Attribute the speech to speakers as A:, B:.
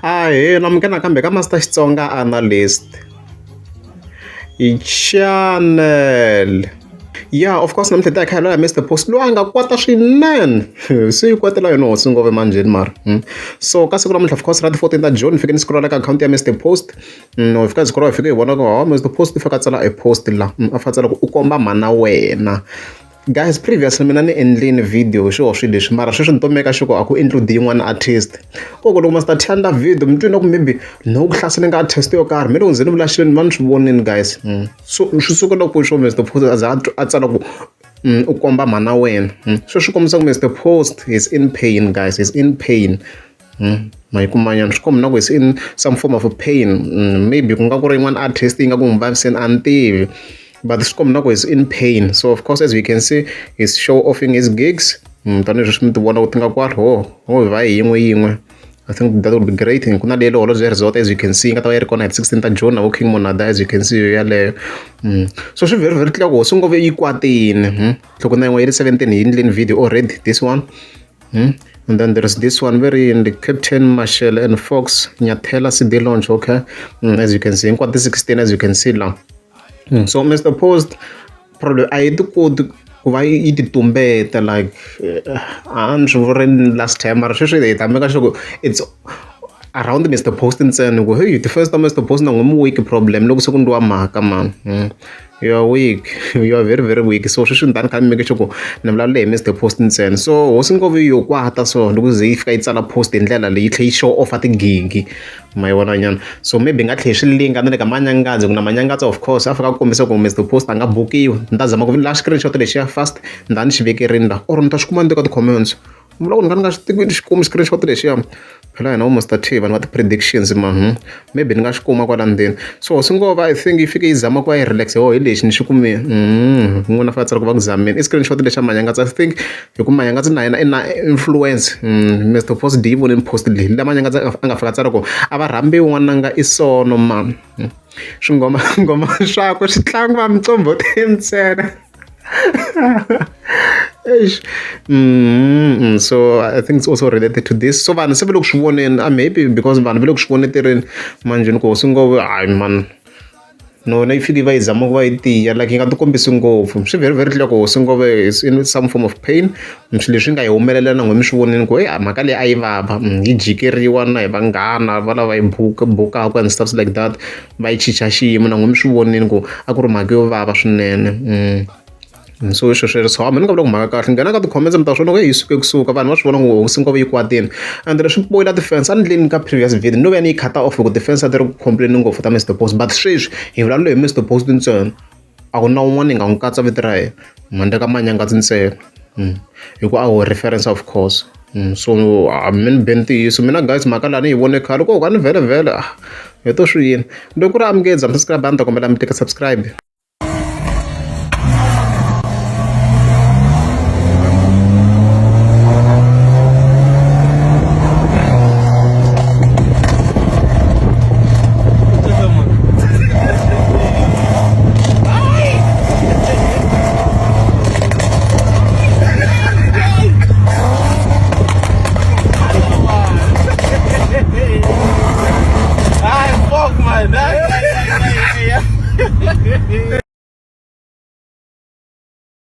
A: Ahee, namukela kambe ka Master Xitsonga Analyst. Channel. Yeah, of course, namuntlha ta kha Mr. Post loyi a nga kwata swinene. Se yi kwatela yona hosi ngove manjheni mara. So ka siku namuntlha of course ra ti 14 ta June fike ni scrolla ka account ya Mr. Post. No fika scroll fike hi vona ku Mr. Post fika tsala a post la. A fa tsala ku u komba mana wena. Guys, previously mina ni endlini video sure swilo leswi mara sweswi ni to meka sure ku a ku include yin'wana artist koko loko ma start tanda video mi twina ku maybe no ku hlasela nga artist yo karhi mi loko ndzi ni vula xilo ni va ni swi vonini guys so swi sukela ku sure Mr. Post a tsala ku u komba mhana wena sweswi kombisa ku Mr. Post is in pain guys, is in pain. Mayikumanyana swi komba na ku is in some form of pain, maybe ku nga ku ri yin'wana artist yi nga ku n'wi vaviseni a ni tivi. But this Komnako is in pain. So of course, as we can see, he's show offing his gigs. I think that would be great. Kuna lelo all the result as you can see. Ngata yari kona at 16th June working monada as you can see yale. So she very clear go so ngove ikwatini. Lokona ngo 17 in video already this one. And then there's this one very in the Captain Marshall and Fox Nyathela CD launch, okay? As you can see, in the 16 as you can see now. So Mr. Post probably I had to go why it tumbeta like last time it's around Mr. Post and saying hey the first time Mr. Post na weak problem look second wa maka man. You are weak. You are very weak. So she shouldn't can make sure never let Mr. Post and send. So wasn't go you kwata so look if it's a post in lela le show off at the gig. My one. So maybe ngathi link and like amanyangazi kuna manyangazi of course afika kukombisa ku Mr. Post anga book you ndazama ku last screenshot le share fast ndani xiveke rinda or mtashikumanda ka comments. Mula ngani nga xitiki xikumi screenshot le share. Phela yena almost achieve and what predictions man. Maybe nga xikuma kwala ndeni. So singova I think ifike izama kwa relax oh lexi ni xikume ngona fa tsara ku va kuzameni I screenshot le xa manyangazi I think hi ku manyangazi na yena ina influence Mr. Post Divo ni post le la manyangazi anga fika tsara ku ava rambi un'wana nga isono man swingoma swakwe swi tlanga va micombo ntsena. So I think it's also related to this. So vanhu se ve loko swi voneni maybe because vanhu ve loko swi voneterini manjheni ku swi ngove hayi man no na ifike va yi zama ku va yi tiya like yi nga ti kombisi ngopfu swi very clear ku swi ngove is in some form of pain swilo leswi nga yi humelela na n'we mi swi voneni ku mhaka leyi a yi vava yi jikeriwa na hi vanghana va lava yi bukaka and stuff like that va yi chicha xiyimo na n'we mi swi voneni ku a ku ri mhaka yo vava swinene. So swi so mina nga vula ku mhaka kahle nghena ka ti-comments mi ta swona ku yi suke kusuka vanhu va swi vona ku hosi ngove yi kwatini and leswi boyila defense a ni ndleni ka previous video no ve ni yi khata off ku defense a ti ri ku complain ngopfu ta Mr. Post but sweswi hi vulavula hi Mr. Post ntsena a ku na un'wana hi nga n'wi katsa vito ra yena mandla ka manyangazi ntsena hi ku a ho reference of course. So min ben ntiyiso mina guys mhaka lani hi vone khale ko ka ni vhele hi to swi yini loko ku ri amukeza mi subscribe a ni ta kombela mi teka subscribe.